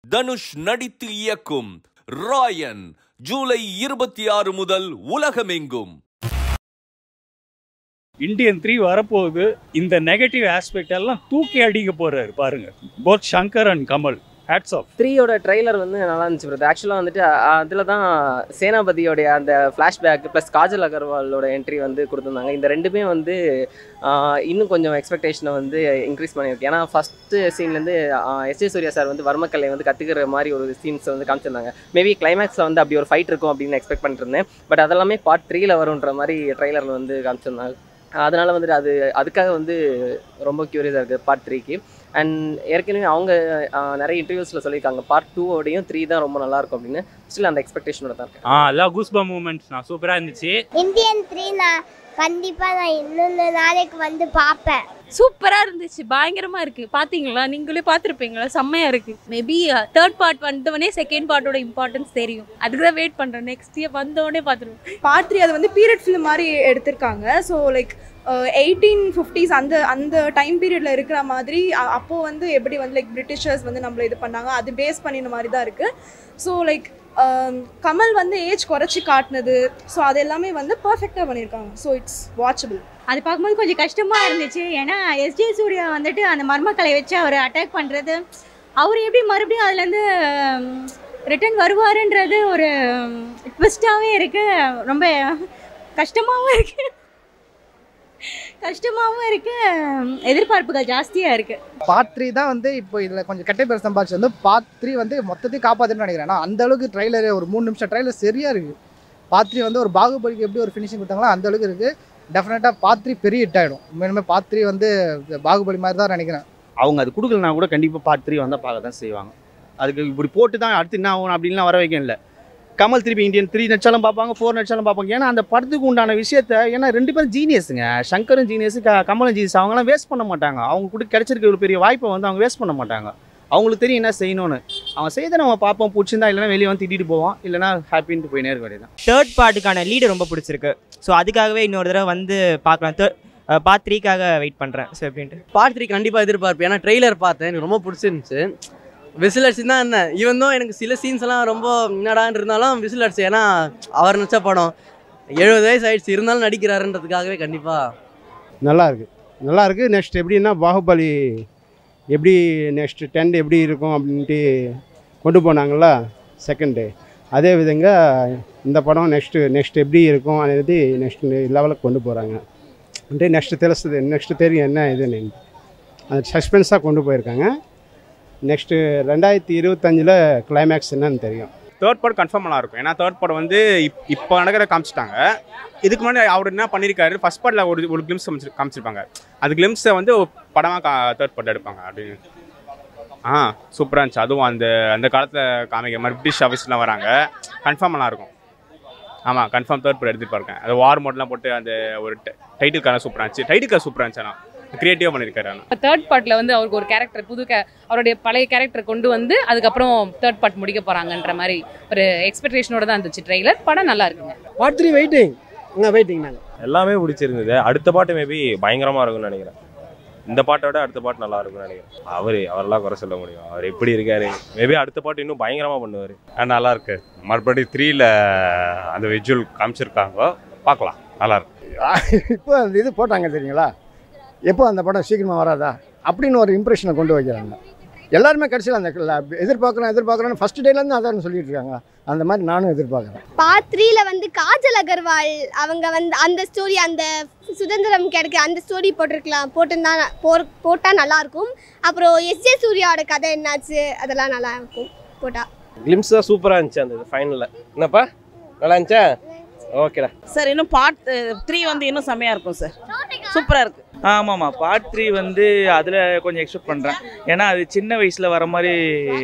தனுஷ் நடித்து இயக்கும் ராயன் ஜூலை 26 முதல் உலகமெங்கும். இந்தியன் 3 வரப்போகுது. இந்த நெகட்டிவ் ஆஸ்பெக்ட் எல்லாம் தூக்கி அடிக்க போறாரு பாருங்க. Both Shankar and Kamal. Hats off. 3யோட ட்ரெய்லர் வந்து நல்லா இருந்துச்சு பிரதர். ஆக்சுவலாக வந்துட்டு அதில் தான் சேனாபதியோடைய அந்த ஃப்ளாஷ்பேக் ப்ளஸ் காஜல் அகர்வாலோட என்ட்ரி வந்து கொடுத்துருந்தாங்க. இந்த ரெண்டுமே வந்து இன்னும் கொஞ்சம் எக்ஸ்பெக்டேஷனை வந்து இன்க்ரீஸ் பண்ணியிருக்கு. ஏன்னா ஃபஸ்ட்டு சீன்லேருந்து எஸ்.ஜே. சூர்யா சார் வந்து வர்மக்கலை வந்து கற்றுக்கிற மாதிரி ஒரு சீன்ஸை வந்து காமிச்சிருந்தாங்க. மேபி கிளைமேக்ஸில் வந்து அப்படி ஒரு ஃபைட் இருக்கும் அப்படின்னு எக்ஸ்பெக்ட் பண்ணிட்டு இருந்தேன். பட் அதெல்லாமே பார்ட் 3ல் வரும்ன்ற மாதிரி ட்ரெய்லரில் வந்து காமிச்சிருந்தாங்க. அதனால் வந்துட்டு அதுக்காக வந்து ரொம்ப க்யூரியஸாக இருக்குது பார்ட் 3க்கு. அண்ட் ஏற்கனவே அவங்க நிறைய இன்டர்வியூஸில் சொல்லியிருக்காங்க பார்ட் 2ஓடையும் 3 தான் ரொம்ப நல்லாயிருக்கும் அப்படின்னு. ஸ்டில் அந்த எக்ஸ்பெக்டேஷனோட தான் இருக்கேன். எல்லாம் கூஸ்பம் மூமெண்ட்ஸ் நான் சூப்பராக இருந்துச்சு. இந்தியன் 3 நான் கண்டிப்பாக நான் இன்னொன்று நாளைக்கு வந்து பார்ப்பேன். சூப்பராக இருந்துச்சு, பயங்கரமாக இருக்குது. பார்த்தீங்களா, நீங்களே பார்த்துருப்பீங்களா, செம்மையாக இருக்குது. மேபி தேர்ட் பார்ட் வந்தவொடனே செகண்ட் பார்ட்டோட இம்பார்ட்டன்ஸ் தெரியும். அதுக்கு தான் வெயிட் பண்ணுறேன். நெக்ஸ்ட் இயர் வந்தோடனே பார்த்துருவோம். பார்ட் 3 அது வந்து பீரியட் ஃபிலிம் மாதிரி எடுத்திருக்காங்க. ஸோ லைக் 1850s அந்த டைம் பீரியடில் இருக்கிற மாதிரி அப்போது வந்து எப்படி வந்து லைக் பிரிட்டிஷர்ஸ் வந்து நம்மளை இது பண்ணாங்க அது பேஸ் பண்ணின மாதிரி தான் இருக்குது. ஸோ லைக் கமல் வந்து ஏஜ் குறைச்சி காட்டினது, ஸோ அது எல்லாமே வந்து பர்ஃபெக்டாக பண்ணியிருக்காங்க. So it's watchable. அது பார்க்கும்போது கொஞ்சம் கஷ்டமாக இருந்துச்சு. ஏன்னா எஸ்.ஜே. சூர்யா வந்துட்டு அந்த மர்மக்கலை வச்சு அவர் அட்டாக் பண்ணுறது, அவர் எப்படி மறுபடியும் அதுலேருந்து ரிட்டர்ன் வருவாருன்றது ஒரு ட்விஸ்டாகவே இருக்குது. ரொம்ப கஷ்டமாகவும் இருக்குது, எதிர்பார்ப்புகள் ஜாஸ்தியாக இருக்குது. பார்ட் 3 தான் வந்து இப்போ இதில் கொஞ்சம் கட்டை பேர் சம்பாதிச்சு வந்து பார்ட் 3 வந்து மொத்தத்தையும் காப்பாற்றுன்னு நினைக்கிறேன். ஆனால் அந்த அளவுக்கு ட்ரைலர் ஒரு 3 நிமிஷம் ட்ரைலர் சரியாக இருக்குது. பார்ட் 3 வந்து ஒரு பாகுபலிக்கு எப்படி ஒரு ஃபினிஷிங் கொடுத்தாங்களோ அந்த அளவுக்கு இருக்குது. டெஃபினட்டாக பார்ட் 3 பெரிய ஹிட் ஆகிடும். உண்மையுமே பார்ட் 3 வந்து பாகுபலி மாதிரி தான் நினைக்கிறேன். அவங்க அது கொடுக்கலனா கூட கண்டிப்பாக பார்ட் 3 வந்தால் பார்க்க தான் செய்வாங்க. அதுக்கு இப்படி போட்டு தான் அடுத்து என்ன ஆகணும் அப்படின்லாம் வர வைக்க இல்லை. கமல் திருப்பி இந்தியன் 3 நடிச்சாலும் பார்ப்பாங்க, 4 நடிச்சாலும் பார்ப்பாங்க. ஏன்னா அந்த படத்துக்கு உண்டான விஷயத்த, ஏன்னா 2 பேரும் ஜீனியஸுங்க. சங்கரும் ஜீனியஸ், கமலும் ஜீனியஸ். அவங்களாம் வேஸ்ட் பண்ண மாட்டாங்க. அவங்க கூட கிடைச்சிருக்க ஒரு பெரிய வாய்ப்பை வந்து அவங்க வேஸ்ட் பண்ண மாட்டாங்க. அவங்களுக்கு தெரியும் என்ன செய்யணும்னு. அவங்க செய்த நம்ம பார்ப்போம், பிடிச்சிருந்தா இல்லைனா வெளியே வந்து திட்டிட்டு போவோம், இல்லைனா ஹாப்பின்ட்டு போய் நேர் கிடையாது. தேர்ட் பார்ட்டுக்கான லீடு ரொம்ப பிடிச்சிருக்கு. ஸோ அதுக்காகவே இன்னொரு தடவை வந்து பார்க்கலாம். பார்ட் 3க்காக வெயிட் பண்ணுறேன். ஸோ எப்படின்ட்டு பார்ட் 3 கண்டிப்பாக எதிர்பார்ப்பேன். ஏன்னா ட்ரெய்லர் பார்த்தேன், எனக்கு ரொம்ப பிடிச்சிருந்துச்சு. விசில் அடிச்சு தான் இருந்தேன். ஈவன் தான் எனக்கு சில சீன்ஸ் எல்லாம் ரொம்ப என்னடான்னு இருந்தாலும் விசில் அடிச்சு. ஏன்னா அவர் நினச்ச படம் 70 வயசு ஆயிடுச்சு இருந்தாலும் நடிக்கிறாருன்றதுக்காகவே கண்டிப்பாக நல்லா இருக்குது. நெக்ஸ்ட் எப்படின்னா பாகுபலி எப்படி நெக்ஸ்ட் 10 எப்படி இருக்கும் அப்படின்ட்டு கொண்டு போனாங்களா செகண்டு, அதே விதங்க இந்த படம் நெக்ஸ்ட் எப்படி இருக்கும் అనేది நெக்ஸ்ட் லெவலுக்கு கொண்டு போகிறாங்க. நெக்ஸ்ட்டு தெரியும் என்ன இதுன்னு. அது சஸ்பென்ஸாக கொண்டு போயிருக்காங்க. நெக்ஸ்ட்டு 2025 கிளைமேக்ஸ் என்னன்னு தெரியும். தேர்ட் பார்ட் கன்ஃபார்ம் நல்லா இருக்கும். ஏன்னா தேர்ட் பார்ட் வந்து இப்போ நடக்கிற காமிச்சிட்டாங்க. இதுக்கு முன்னாடி அவர் என்ன பண்ணியிருக்காரு, ஃபஸ்ட் பார்ட்டில் ஒரு கிளிம்ஸ் காமிச்சிருப்பாங்க. அது கிளிம்ஸை வந்து படமாக தேர்ட் பார்ட் எடுப்பாங்க அப்படின்னு. சூப்பராக இருந்துச்சு. அதுவும் அந்த காலத்தில் காமிக்கிற மாதிரி பிரிட்டிஷ் ஆஃபீஸ்லாம் வராங்க. கன்ஃபார்ம் நல்லாயிருக்கும். ஆமாம், கன்ஃபார்ம் தேர்ட் பார்ட் எடுத்துருப்பாருங்க. அது வார் மோட்லாம் போட்டு அந்த ஒரு டைட்டில் சூப்பராக இருந்துச்சு. டைட்டில் சூப்பராக இருந்துச்சு. ஆனால் கிரியேட்டிவாக பண்ணியிருக்காரு. ஆனால் தேர்ட் பார்ட்டில் வந்து அவருக்கு ஒரு கேரக்டர் அவருடைய பழைய கேரக்டர் கொண்டு வந்து அதுக்கப்புறம் தேர்ட் பார்ட் முடிக்க போகிறாங்கன்ற மாதிரி ஒரு எக்ஸ்பெக்டேஷனோட தான் இருந்துச்சு ட்ரெய்லர். படம் நல்லா இருக்குங்க. பார்ட் 3 வெயிட்டிங் நாங்கள் எல்லாமே பிடிச்சிருந்தது. அடுத்த பாட்டு மேபி பயங்கரமாக இருக்கும்னு நினைக்கிறேன். இந்த பாட்டை விட அடுத்த பாட்டு நல்லா இருக்கும்னு நினைக்கிறேன். அவரெல்லாம் குறை சொல்ல முடியும். அவர் எப்படி இருக்காரு, மேபி அடுத்த பாட்டு இன்னும் பயங்கரமாக பண்ணுவார். நல்லா இருக்கு. மறுபடியும் 3ல் அந்த விஜுவல் காமிச்சிருக்காங்க, பார்க்கலாம். நல்லா இருக்கு. இப்போ அந்த இது போட்டாங்க தெரியுங்களா, எப்போ அந்த படம் சீக்கிரமாக வராதா அப்படின்னு ஒரு இம்ப்ரெஷனை கொண்டு வைக்கிறாங்க. எல்லாருமே கடைசியில் அந்த எதிர்பார்க்குறேன்னு ஃபஸ்ட் டேலேருந்து அதான் சொல்லிட்டு இருக்காங்க. அந்த மாதிரி நானும் எதிர்பார்க்குறேன். பார்ட் 3ல வந்து காஜல் அகர்வால் அவங்க வந்து அந்த ஸ்டோரி, அந்த சுதந்திரம் கிடைக்க அந்த ஸ்டோரி போட்டால் நல்லாயிருக்கும். அப்புறம் எஸ்.ஜே. சூர்யாவோட கதை என்னாச்சு அதெல்லாம் நல்லா இருக்கும் போட்டால். கிளிம்ஸ் தான் சூப்பராக இருந்துச்சு. அந்த ஃபைனலில் என்னப்பா நல்லா இருந்துச்சா? ஓகேடா சார். இன்னும் பார்ட் 3 வந்து இன்னும் செம்மையாக இருக்கும் சார். சூப்பராக இருக்குது. ஆமாம்மா, பார்ட் 3 வந்து அதில் கொஞ்சம் எக்ஸ்பெக்ட் பண்ணுறேன். ஏன்னா அது சின்ன வயசில் வர மாதிரி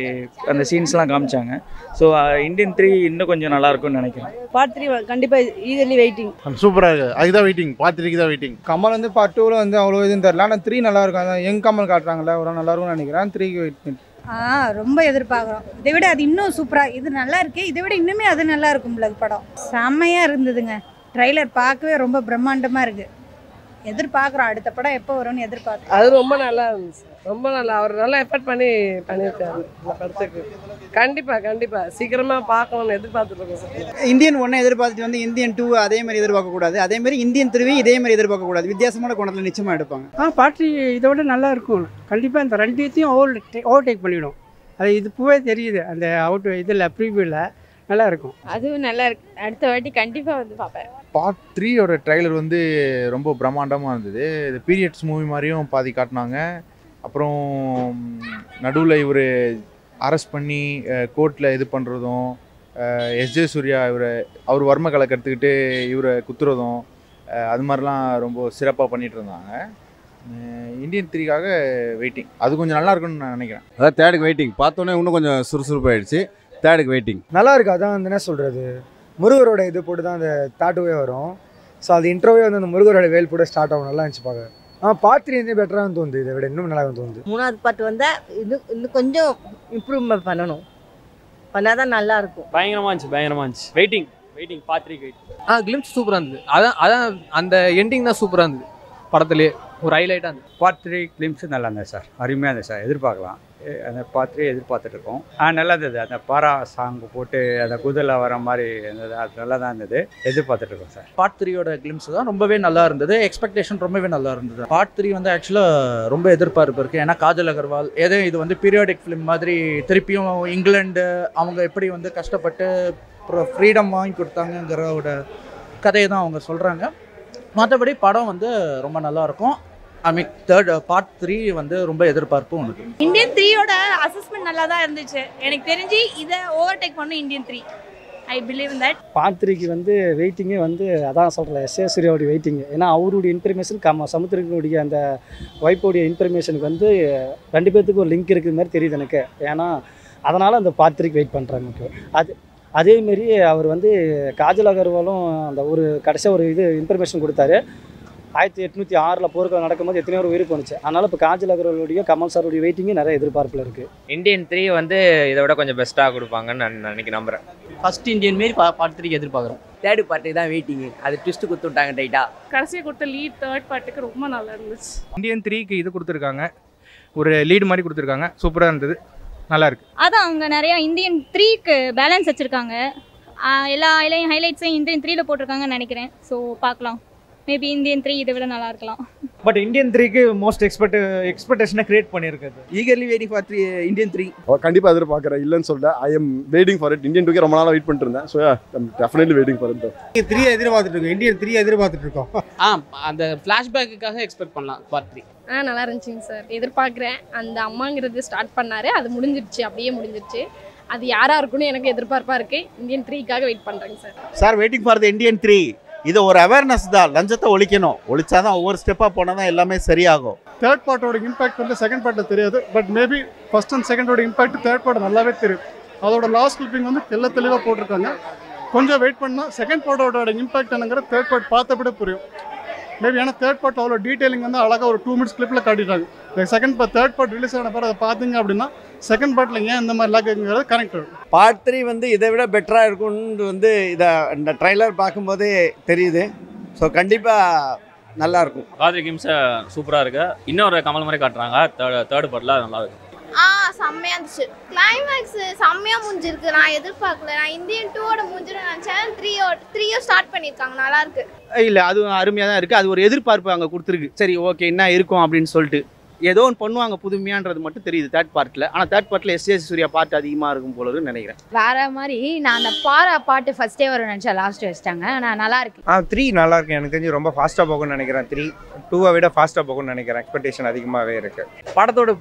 அந்த சீன்ஸ்லாம் காமிச்சாங்க. ஸோ இந்தியன் 3 இன்னும் கொஞ்சம் நல்லாயிருக்கும்னு நினைக்கிறேன். பார்ட் 3 கண்டிப்பாக ஈகர்லி வெயிட்டிங். சூப்பராக இருக்குது. அதுதான் வெயிட்டிங். பார்ட் 3க்கு தான் வெயிட்டிங். கமல் வந்து பார்ட் 2ல் வந்து அவ்வளோ இதுன்னு தெரியல. ஆனால் 3 நல்லா இருக்கும். அதான் யங் கமல் காட்டுறாங்களே, ஒரு நல்லா இருக்கும்னு நினைக்கிறேன். 3க்கு வெயிட். ரொம்ப எதிர்பார்க்குறோம். இதை விட அது இன்னும் சூப்பராக, இது நல்லா இருக்கு. இதை விட இன்னுமே அது நல்லா இருக்கும்ல. படம் செம்மையாக இருந்ததுங்க. ட்ரெய்லர் பார்க்கவே ரொம்ப பிரம்மாண்டமாக இருக்குது. எதிர்பார்க்குறோம் அடுத்த படம் எப்போ வரும்னு எதிர்பார்க்குறோம். அது ரொம்ப நல்லா இருந்துச்சு. ரொம்ப நல்லா அவர் நல்லா எஃபர்ட் பண்ணியிருக்காரு இந்த படத்துக்கு. கண்டிப்பாக சீக்கிரமாக பார்க்கணும்னு எதிர்பார்த்துருக்கோம் சார். இந்தியன் 1 எதிர்பார்த்துட்டு வந்து இந்தியன் 2 அதே மாதிரி எதிர்பார்க்கக்கூடாது, அதே மாதிரி இந்தியன் 3 இதே மாதிரி எதிர்பார்க்கக்கூடாது. வித்தியாசமான கோணத்தில் நிச்சயமாக எடுப்பாங்க. பாட்டு இதை விட நல்லா இருக்கும். கண்டிப்பாக இந்த ரெண்டுத்தையும் ஓவர்டேக் பண்ணிவிடும். அது இது பூவே தெரியுது அந்த இதில் ப்ரீவியூவில் நல்லா இருக்கும். அதுவும் நல்லா இருக்கு. அடுத்த வாட்டி கண்டிப்பாக வந்து பார்ப்பேன். பார்ட் 3யோட ட்ரைலர் வந்து ரொம்ப பிரம்மாண்டமாக இருந்தது. இது பீரியட்ஸ் மூவி மாதிரியும் பாதி காட்டினாங்க. அப்புறம் நடுவில் இவர் அரெஸ்ட் பண்ணி கோர்ட்டில் இது பண்ணுறதும், எஸ்ஜே சூர்யா அவர் வர்ம கலை கற்றுக்கிட்டு இவரை குத்துறதும், அது மாதிரிலாம் ரொம்ப சிறப்பாக பண்ணிகிட்டு இருந்தாங்க. இந்தியன் 3க்காக வெயிட்டிங். அது கொஞ்சம் நல்லா இருக்கும்னு நான் நினைக்கிறேன். அதான் தேர்டுக்கு வெயிட்டிங். பார்த்தோன்னே இன்னும் கொஞ்சம் சுறுசுறுப்பாயிடுச்சு. தேர்டுக்கு வெயிட்டிங். நல்லா இருக்கு. அதான் வந்து என்ன சொல்கிறது, முருகரோட இது போட்டு தான் அந்த தாட்டுவே வரும். ஸோ அது இன்ட்ரோவே வந்து அந்த முருகரோட வேல் போட்டு ஸ்டார்ட் ஆகும். நல்லா இருந்துச்சு பார்க்க. பார்ட் 3 வந்து பெட்டராக தோணுது. இதை விட இன்னும் நல்லா தோணுது. 3வது பார்ட் வந்தால் இன்னும் கொஞ்சம் இம்ப்ரூவ்மெண்ட் பண்ணால் தான் நல்லா இருக்கும். பயங்கரமாக இருந்துச்சு. Waiting part 3 waiting. கிளிம்ஸ் சூப்பராக இருந்தது. அதான் அந்த எண்டிங் தான் சூப்பராக இருந்தது. படத்துலேயே ஒரு ஹைலைட்டாக இருந்தது. பார்ட் 3 கிளிம்ஸு நல்லா இருந்தது சார். அருமையாக இருந்தது சார். எதிர்பார்க்கலாம். அந்த பார்ட் 3 எதிர்பார்த்துட்டு இருக்கோம். நல்லா இருந்தது. அந்த பாரா சாங்கு போட்டு அந்த குதிரை வர மாதிரி இருந்தது. அது நல்லா தான் இருந்தது. எதிர்பார்த்துட்டு இருக்கோம் சார். பார்ட் 3யோட கிளிம்ஸ் தான் ரொம்பவே நல்லா இருந்தது. எக்ஸ்பெக்டேஷன் ரொம்பவே நல்லா இருந்தது. பார்ட் 3 வந்து ஆக்சுவலாக ரொம்ப எதிர்பார்ப்பு இருக்குது. ஏன்னா காஜல் அகர்வால் இது வந்து பீரியாடிக் ஃபிலிம் மாதிரி திருப்பியும் இங்கிலாந்து அவங்க எப்படி வந்து கஷ்டப்பட்டு அப்புறம் ஃப்ரீடம் வாங்கி கொடுத்தாங்கங்கிறோட கதையை தான் அவங்க சொல்கிறாங்க. மற்றபடி படம் வந்து ரொம்ப நல்லாயிருக்கும். பார்ட் 3 வந்து ரொம்ப எதிர்பார்ப்பும் உண்டு. இந்தியன் 3யோட அசஸ்மெண்ட் நல்லா தான் இருந்துச்சு. எனக்கு தெரிஞ்சு இதை ஓவர்டேக் பண்ணும் Indian 3. I believe in that. Part 3க்கு வந்து வெயிட்டிங்கே வந்து அதான் சொல்கிறேன், எஸ்ஏ சூர்யாவுடைய வெயிட்டிங். ஏன்னா அவருடைய இன்ஃபர்மேஷன் சமுத்திரனுடைய அந்த ஒய்ஃபோடைய இன்ஃபர்மேஷனுக்கு வந்து 2 பேர்த்துக்கு ஒரு லிங்க் இருக்கிற மாதிரி தெரியுது எனக்கு. ஏன்னா அதனால் அந்த பார்ட் 3க்கு வெயிட் பண்ணுறாங்க. அதேமாரி அவர் வந்து காஜல் அகர்வாலும் அந்த ஒரு கடைசியாக ஒரு இன்ஃபர்மேஷன் கொடுத்தாரு. 1806 போர்கள் நடக்கும்போது எத்தனையோ ஒரு உயிர் போணுச்சு. அதனால் இப்போ காஜல் அகர்வாலுடைய கமல் சாருடைய வெயிட்டிங்கு நிறைய எதிர்பார்ப்பில் இருக்குது. இந்தியன் 3 வந்து இதை விட கொஞ்சம் பெஸ்ட்டாக கொடுப்பாங்கன்னு நான் நம்புகிறேன். ஃபர்ஸ்ட் இந்தியன் மாரி பார்ட் 3க்கு எதிர்பார்க்குறோம். தேர்டு பார்ட்டுக்கு தான் வெயிட்டிங்கு. அது ட்விஸ்ட்டு கொடுத்து விட்டாங்க டைட்டாக. கடைசியாக கொடுத்த லீட் தேர்ட் பார்ட்டுக்கு ரொம்ப நல்லா இருந்துச்சு. இந்தியன் 3க்கு இது கொடுத்துருக்காங்க, ஒரு லீடு மாதிரி கொடுத்துருக்காங்க. சூப்பராக இருந்தது. நல்லா இருக்கு. அதான் அவங்க நிறையா இந்தியன் 3க்கு பேலன்ஸ் வச்சுருக்காங்க. எல்லா ஹைலைட்ஸையும் இந்தியன் 3ல போட்டிருக்காங்கன்னு நினைக்கிறேன். ஸோ பார்க்கலாம். மேபி இந்தியன் 3 இதை விட நல்லா இருக்கலாம். பட் இந்தியன் 3க்கு மோஸ்ட் எக்ஸ்பெக்டேஷனை கிரியேட் பண்ணியிருக்காது. Eagerly waiting for Indian 3. கண்டிப்பாக எதிர்பார்க்குறேன், இல்லைன்னு சொல்ல. I am waiting for it. Indian 2க்கு ரொம்ப நாளாக வெயிட் பண்ணிட்டு இருந்தேன். So definitely waiting for it. 3 எதிர்பார்த்துட்டு இருக்கோம். இந்தியன் 3 எதிர்பார்த்துட்டு இருக்கோம். அந்த ஃப்ளாஷ்பேக்குக்காக எக்ஸ்பெக்ட் பண்ணலாம் பார்ட் 3. நல்லா இருந்துச்சுங்க சார். எதிர்பார்க்குறேன். அந்த அம்மாங்கிறது ஸ்டார்ட் பண்ணாரு, அது முடிஞ்சிருச்சு, அப்படியே முடிஞ்சிருச்சு. அது யாராக இருக்குன்னு எனக்கு எதிர்பார்ப்பாக இருக்குது. இந்தியன் 3க்காக வெயிட் பண்ணுறேங்க sir. Sir waiting for the Indian 3. இது ஒரு அவேர்னஸ் தான். லஞ்சத்தை ஒழிக்கணும். ஒழிச்சாதான் ஒவ்வொரு ஸ்டெப்பாக போனால் தான் எல்லாமே சரியாகும். தேர்ட் பார்ட்டோட இம்பாக்ட் வந்து செகண்ட் பார்ட்டில் தெரியாது. பட் மேபி ஃபர்ஸ்ட் அண்ட் செகண்டோட இம்பாக்ட் தேர்ட் பார்ட் நல்லாவே தெரியும். அதோட லாஸ்ட் கிளிப்பிங் வந்து தெளிவாக போட்டிருக்காங்க. கொஞ்சம் வெயிட் பண்ணால் செகண்ட் பார்ட்டோட இம்பாக்ட் என்னங்கிற தேர்ட் பார்ட் பார்த்தபடி புரியும். மேபி ஏன்னா தேர்ட் பார்ட் அவ்வளோ டீட்டெயிலிங் வந்து அழகாக ஒரு 2 மினிட்ஸ் கிளிப்பில் காட்டிட்டாங்க. தேர்ட் பார்ட் ரிலீஸ் ஆன பிறகு அதை பார்த்தீங்க அப்படின்னா செகண்ட் பார்ட்டில் ஏன் இந்த மாதிரி லாக்குங்கிறது கனெக்ட் ஆகும். பார்ட் 3 வந்து இதை விட பெட்டராக இருக்கும்னு வந்து இந்த ட்ரைலர் பார்க்கும்போதே தெரியுது. ஸோ கண்டிப்பாக நல்லாயிருக்கும். காதல் கிம்ஸை சூப்பராக இருக்கு. இன்னொரு கமல் மாதிரி காட்டுறாங்க. தேர்ட் பார்ட்டில் நல்லா இருக்கு. செம்மையாக இருந்துச்சு. கிளைமேக்ஸ் செம்மையாக முடிஞ்சிருக்கு. நான் எதிர்பார்க்கல. நான் இந்தியன் 2வோட முடிஞ்சிடும் நினச்சேன். 3யோ ஸ்டார்ட் பண்ணியிருக்காங்க. நல்லா இருக்கு. இல்லை, அது அருமையாக தான் இருக்குது. அது ஒரு எதிர்பார்ப்பு அங்கே கொடுத்துருக்கு. சரி, ஓகே, என்ன இருக்கும் அப்படின்னு சொல்லிட்டு ஏதோ ஒன்று பண்ணுவாங்க புதுமையான்றது மட்டும் தெரியுது தேர்ட் பார்ட்டில். ஆனால் தேர்ட் பார்ட்டில் எஸ்ஏ சூர்யா பார்ட் அதிகமாக இருக்கும் போலன்னு நினைக்கிறேன். வேற மாதிரி நான் அந்த பாரா பாட்டு ஃபர்ஸ்டே வரும் நினச்சா லாஸ்ட் வச்சிட்டாங்க. ஆனால் நல்லா இருக்கு. 3 நல்லா இருக்கு. எனக்கு தெரிஞ்சு ரொம்ப ஃபாஸ்ட்டாக போகும்னு நினைக்கிறேன். 3 2வை விட ஃபாஸ்ட்டாக போகும்னு நினைக்கிறேன். எக்ஸ்பெக்டேஷன் அதிகமாகவே இருக்குது. படத்தோட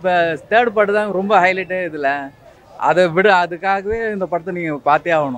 தேர்ட் பார்ட்டு தான் ரொம்ப ஹைலைட்டே இதில். அதை விட அதுக்காகவே இந்த படத்தை நீங்கள் பார்த்தே ஆகணும்.